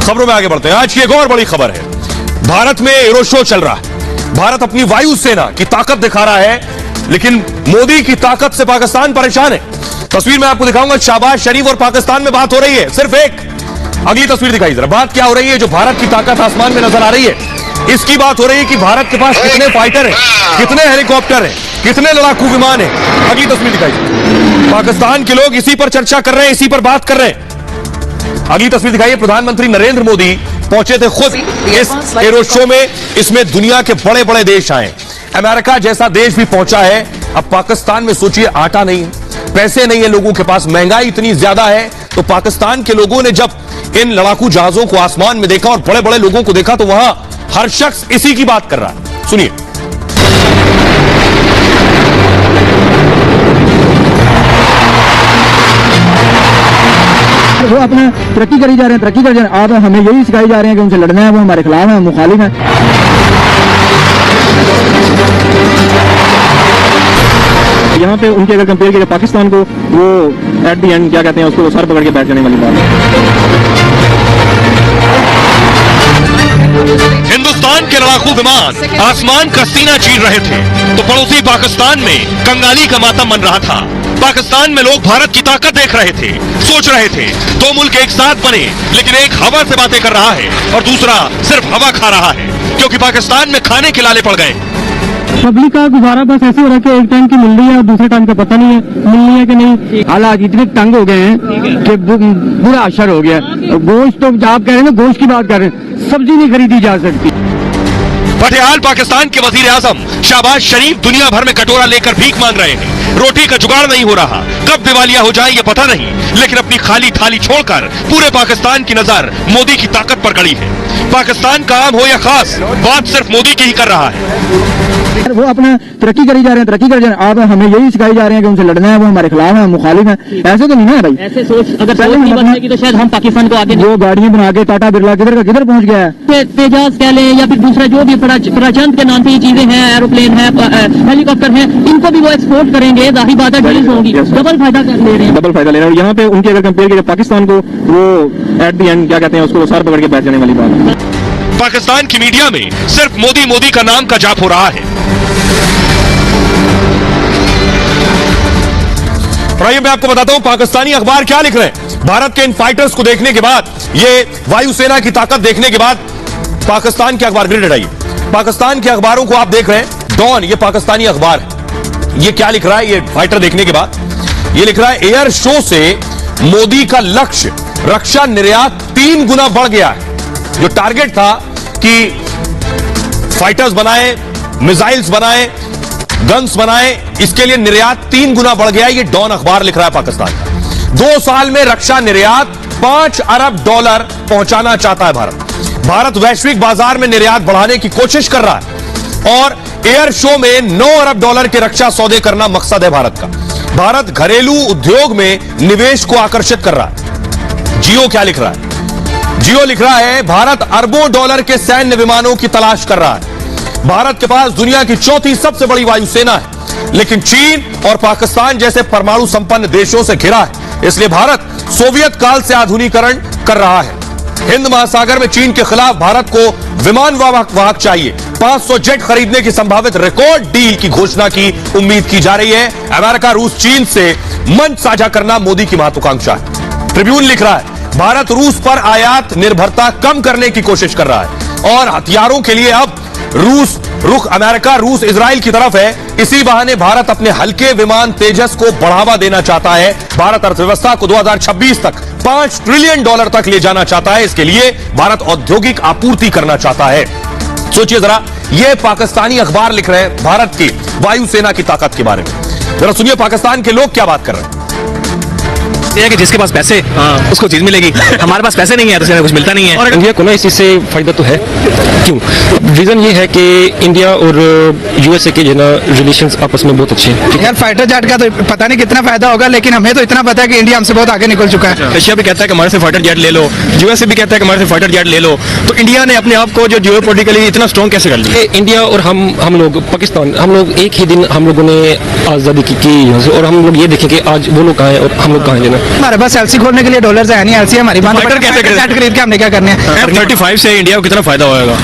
खबरों में आगे बढ़ते हैं। आज की एक और बड़ी खबर है, भारत में एरो शो चल रहा है। भारत अपनी वायुसेना की ताकत दिखा रहा है, लेकिन मोदी की ताकत से पाकिस्तान परेशान है। तस्वीर में आपको दिखाऊंगा, शहबाज शरीफ और पाकिस्तान में बात हो रही है, सिर्फ एक। अगली तस्वीर दिखाई जरा, बात क्या हो रही है? जो भारत की ताकत आसमान में नजर आ रही है, इसकी बात हो रही है कि भारत के पास कितने फाइटर हैं, कितने हेलीकॉप्टर हैं, कितने लड़ाकू विमान हैं। अगली तस्वीर दिखाई, पाकिस्तान के लोग इसी पर चर्चा कर रहे हैं, इसी पर बात कर रहे हैं। अगली तस्वीर दिखाइए, प्रधानमंत्री नरेंद्र मोदी पहुंचे थे खुद इस एरो शो में। इसमें दुनिया के बड़े बड़े देश आए, अमेरिका जैसा देश भी पहुंचा है। अब पाकिस्तान में सोचिए, आटा नहीं है, पैसे नहीं है लोगों के पास, महंगाई इतनी ज्यादा है। तो पाकिस्तान के लोगों ने जब इन लड़ाकू जहाजों को आसमान में देखा और बड़े बड़े लोगों को देखा, तो वहां हर शख्स इसी की बात कर रहा है। सुनिए। वो अपना तरक्की करी जा रहे हैं, तरक्की कर जा रहे हैं। आप हमें यही सिखाई जा रहे हैं कि उनसे लड़ना है, वो हमारे खिलाफ है, मुखालिफ है। यहाँ पे उनके अगर कंपेयर किया पाकिस्तान को, वो एट दी एंड क्या कहते हैं उसको, सर पकड़ के बैठ जाने वाली बात है। हिंदुस्तान के लड़ाकू विमान आसमान का सीना चीर रहे थे, तो पड़ोसी पाकिस्तान में कंगाली का मातम मन रहा था। पाकिस्तान में लोग भारत की ताकत देख रहे थे, सोच रहे थे दो मुल्क एक साथ बने, लेकिन एक हवा से बातें कर रहा है और दूसरा सिर्फ हवा खा रहा है, क्योंकि पाकिस्तान में खाने के लाले पड़ गए। पब्लिक का गुजारा बस ऐसे हो रहा है कि एक टाइम की मिल रही है और दूसरे टाइम का पता नहीं है मिलनी है कि नहीं। हालात इतने तंग हो गए हैं कि बुरा असर हो गया। गोश्त तो आप कह रहे हैं ना, गोश्त की बात कर रहे हैं, सब्जी नहीं खरीदी जा सकती। बहरहाल पाकिस्तान के वजीर आजम शहबाज शरीफ दुनिया भर में कटोरा लेकर भीख मांग रहे हैं। रोटी का जुगाड़ नहीं हो रहा, कब दिवालिया हो जाए ये पता नहीं, लेकिन अपनी खाली थाली छोड़कर पूरे पाकिस्तान की नजर मोदी की ताकत पर गड़ी है। पाकिस्तान का आम हो या खास, बात सिर्फ मोदी की ही कर रहा है। वो अपना तरक्की करी जा रहे हैं, तरक्की कर जा रहे हैं। आप हमें यही सिखाई जा रहे हैं कि उनसे लड़ना है, वो हमारे खिलाफ है, मुखालिफ है। ऐसे तो नहीं है भाई, ऐसे सोच अगर नहीं बदलेगी तो शायद हम पाकिस्तान को आगे। वो गाड़ियां बना के टाटा बिरला किधर का किधर पहुंच गया है। तेजाज कह लें या फिर दूसरा जो भी प्रचंड के नाम पे ये चीजें हैं, एरोप्लेन है, हेलीकॉप्टर है, इनको भी वो एक्सपोर्ट करेंगे, जाहिर बात है डील्स होंगी, डबल फायदा ले रहे हैं, डबल फायदा ले रहे हैं। यहाँ पे उनके अगर कंपेयर किया पाकिस्तान को, वो एट दी एंड क्या कहते हैं उसको, सर पकड़ के बैठ जाने वाली बात है। पाकिस्तान की मीडिया में सिर्फ मोदी मोदी का नाम का जाप हो रहा है। और आइए मैं आपको बताता हूं पाकिस्तानी अखबार क्या लिख रहे हैं। भारत के इन फाइटर्स को देखने के बाद, ये वायुसेना की ताकत देखने के बाद, पाकिस्तान के अखबार ग्रिड हटाइए, पाकिस्तान के अखबारों को आप देख रहे हैं। डॉन, ये पाकिस्तानी अखबार है, ये क्या लिख रहा है? ये फाइटर देखने के बाद ये लिख रहा है, एयर शो से मोदी का लक्ष्य रक्षा निर्यात 3 गुना बढ़ गया है। जो टारगेट था कि फाइटर्स बनाए, मिसाइल्स बनाए, गन्स बनाए, इसके लिए निर्यात 3 गुना बढ़ गया। ये डॉन अखबार लिख रहा है पाकिस्तान का। 2 साल में रक्षा निर्यात $5 अरब पहुंचाना चाहता है भारत। भारत वैश्विक बाजार में निर्यात बढ़ाने की कोशिश कर रहा है और एयर शो में $9 अरब के रक्षा सौदे करना मकसद है भारत का। भारत घरेलू उद्योग में निवेश को आकर्षित कर रहा है। जियो क्या लिख रहा है? जियो लिख रहा है, भारत अरबों डॉलर के सैन्य विमानों की तलाश कर रहा है। भारत के पास दुनिया की 4थी सबसे बड़ी वायुसेना है, लेकिन चीन और पाकिस्तान जैसे परमाणु संपन्न देशों से घिरा है, इसलिए भारत सोवियत काल से आधुनिकीकरण कर रहा है। हिंद महासागर में चीन के खिलाफ भारत को विमान वाहक चाहिए। 500 जेट खरीदने की संभावित रिकॉर्ड डील की घोषणा की उम्मीद की जा रही है। अमेरिका रूस चीन से मंच साझा करना मोदी की महत्वाकांक्षा है। ट्रिब्यून लिख रहा है, भारत रूस पर आयात निर्भरता कम करने की कोशिश कर रहा है और हथियारों के लिए अब रुख अमेरिका, रूस, इजराइल की तरफ है। इसी बहाने भारत अपने हल्के विमान तेजस को बढ़ावा देना चाहता है। भारत अर्थव्यवस्था को 2026 तक $5 ट्रिलियन तक ले जाना चाहता है। इसके लिए भारत औद्योगिक आपूर्ति करना चाहता है। सोचिए जरा, ये पाकिस्तानी अखबार लिख रहे हैं भारत की वायुसेना की ताकत के बारे में। जरा सुनिए पाकिस्तान के लोग क्या बात कर रहे हैं। कि जिसके पास पैसे उसको चीज मिलेगी, हमारे पास पैसे नहीं है तो कुछ मिलता नहीं है। और इंडिया को ना इस चीज से फायदा तो है। क्यों? रीजन ये है कि इंडिया और यूएसए के जो ना रिलेशंस आपस में बहुत अच्छे हैं। यार फाइटर जेट का तो पता नहीं कितना फायदा होगा, लेकिन हमें तो इतना पता है कि इंडिया हमसे बहुत आगे निकल चुका है। रशिया भी कहता है कि हमारे से फाइटर जेट ले लो, यूएसए भी कहता है कि हमारे से फाइटर जेट ले लो। तो इंडिया ने अपने आप को जो जियोपॉलिटिकली इतना स्ट्रॉन्ग कैसे कर लिया? इंडिया और हम लोग पाकिस्तान, हम लोग एक ही दिन हम लोगों ने आज़ादी की यहाँ से, और हम लोग ये देखें कि आज वो लोग कहाँ हैं और हम लोग कहाँ हैं। हमारे पास एलसी खोलने के लिए डॉलर है नहीं, एलसी हमारी बंद। फाइटर कैसे करें? खरीद के हमने क्या करने हैं? F-35 से इंडिया को कितना फायदा होगा?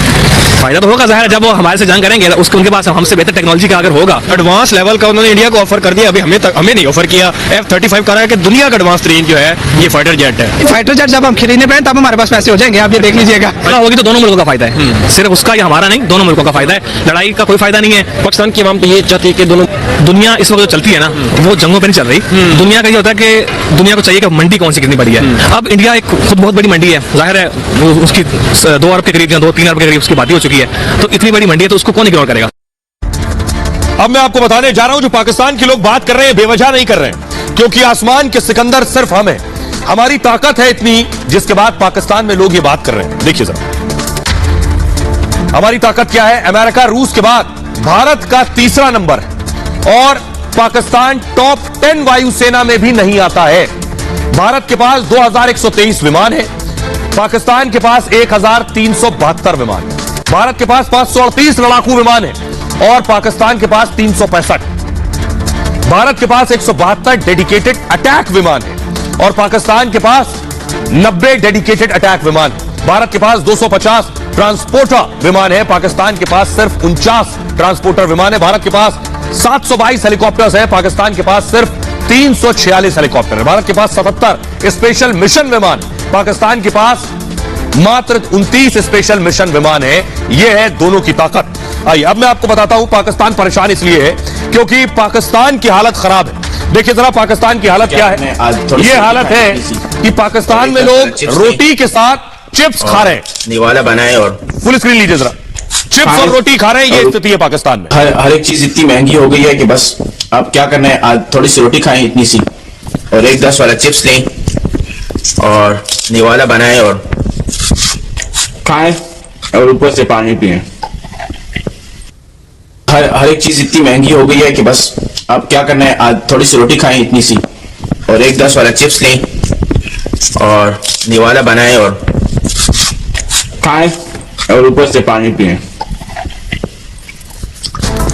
फायदा तो होगा, जाहिर है, जब वो हमारे से जंग करेंगे उसको उनके पास हमसे बेहतर टेक्नोलॉजी का अगर होगा। एडवांस लेवल का उन्होंने इंडिया को ऑफर कर दिया, अभी हमें नहीं ऑफर किया। F-35 कह रहा है कि दुनिया का एडवांस तरीन जो है ये फाइटर जेट है। फाइटर जेट जब हम खरीदने पड़े तब हमारे पास पैसे हो जाएंगे, आप ये देख लीजिएगा। फायदा होगी तो दोनों मुल्कों का फायदा है, सिर्फ उसका या हमारा नहीं, दोनों मुल्कों का फायदा है। लड़ाई का कोई फायदा नहीं है। पाकिस्तान की आवाम तो ये चाहती है कि दोनों दुनिया इस वक्त जो चलती है ना, वो जंगों पे नहीं चल रही। दुनिया का ये होता है कि दुनिया को चाहिए कि मंडी कौन सी कितनी बड़ी है। अब इंडिया एक खुद बहुत बड़ी मंडी है, जाहिर है वो उसकी 2 अरब के करीब या 2-3 अरब के करीब उसकी बात हो चुकी है, तो इतनी बड़ी मंडी है तो उसको कौन इग्नोर करेगा। अब मैं आपको बताने जा रहा हूं, जो पाकिस्तान के लोग बात कर रहे हैं बेवजह नहीं कर रहे हैं, क्योंकि आसमान के सिकंदर सिर्फ हम हैं। हमारी ताकत है इतनी जिसके बाद पाकिस्तान में लोग ये बात कर रहे हैं। देखिए जरा हमारी ताकत क्या है। अमेरिका रूस के बाद भारत का तीसरा नंबर है और पाकिस्तान टॉप 10 वायुसेना में भी नहीं आता है। भारत के पास 2123 विमान है, पाकिस्तान के पास 1372 विमान है। भारत के पास 538 लड़ाकू विमान है और पाकिस्तान के पास 365। भारत के पास 172 डेडिकेटेड अटैक विमान है और पाकिस्तान के पास 90 डेडिकेटेड अटैक विमान है। भारत के पास 250 ट्रांसपोर्टर विमान है, पाकिस्तान के पास सिर्फ 49 ट्रांसपोर्टर विमान है। भारत के पास 722 हेलीकॉप्टर्स है, पाकिस्तान के पास सिर्फ 346 हेलीकॉप्टर है। भारत के पास 77 स्पेशल मिशन विमान, पाकिस्तान के पास मात्र 29 स्पेशल मिशन विमान है। यह है दोनों की ताकत। आइए अब मैं आपको बताता हूं पाकिस्तान परेशान इसलिए है क्योंकि पाकिस्तान की हालत खराब है। देखिए जरा पाकिस्तान की हालत क्या है। यह हालत है कि पाकिस्तान में लोग रोटी के साथ चिप्स खा रहे हैं। निवाला बनाए और फुल स्क्रीन लीजिए जरा, चिप्स और रोटी खा रहे हैं। ये स्थिति है पाकिस्तान में। हर एक चीज इतनी महंगी हो गई है कि बस आप क्या करना है, आज थोड़ी सी रोटी खाएं इतनी सी और 1-10 वाला चिप्स लें और निवाला बनाए और खाएं और ऊपर से पानी पिएं। हर एक चीज इतनी महंगी हो गई है कि बस आप क्या करना है, आज थोड़ी सी रोटी खाएं इतनी सी और 1-10 वाला चिप्स लें और निवाला बनाए और खाएं और ऊपर से पानी पिएं।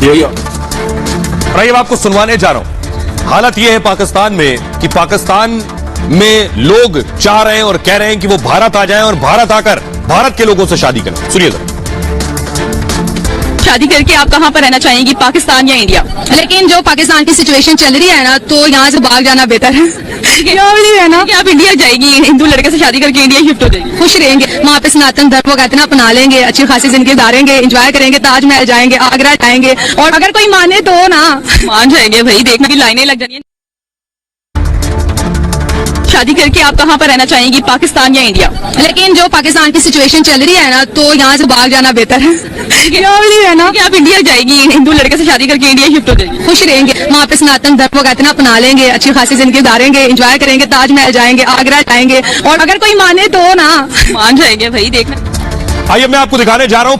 यही अब आपको सुनवाने जा रहा हूं। हालत यह है पाकिस्तान में कि पाकिस्तान में लोग चाह रहे हैं और कह रहे हैं कि वो भारत आ जाएं और भारत आकर भारत के लोगों से शादी करें। सुनिए जरा। शादी करके आप कहाँ पर रहना चाहेंगी, पाकिस्तान या इंडिया? लेकिन जो पाकिस्तान की सिचुएशन चल रही है ना, तो यहाँ से भाग जाना बेहतर है। यहाँ भी है ना कि आप इंडिया जाएगी, हिंदू लड़के से शादी करके इंडिया शिफ्ट हो जाएगी, खुश रहेंगे वहाँ पे, सनातन धर्म को इतना अपना लेंगे, अच्छी खासी जिंदगी गुजारेंगे, एंजॉय करेंगे, ताजमहल जाएंगे, आगरा जाएंगे, और अगर कोई माने तो ना मान जाएंगे भाई, देखने की लाइनें लग जानी है। शादी करके आप कहाँ पर रहना चाहेंगी, पाकिस्तान या इंडिया? लेकिन जो पाकिस्तान की सिचुएशन चल रही है ना, तो यहाँ से भाग जाना बेहतर है। यहाँ भी है ना कि आप इंडिया जाएगी, हिंदू लड़के से शादी करके इंडिया शिफ्ट हो जाएगी, खुश रहेंगे वहाँ पे, सनातन धर्म को इतना अपना लेंगे, अच्छी खासी जिंदगी गुजारेंगे, एंजॉय करेंगे, ताजमहल जाएंगे, आगरा जाएंगे, और अगर कोई माने तो ना मान जाएंगे भाई, देखना। आइए मैं आपको दिखाने जा रहा हूं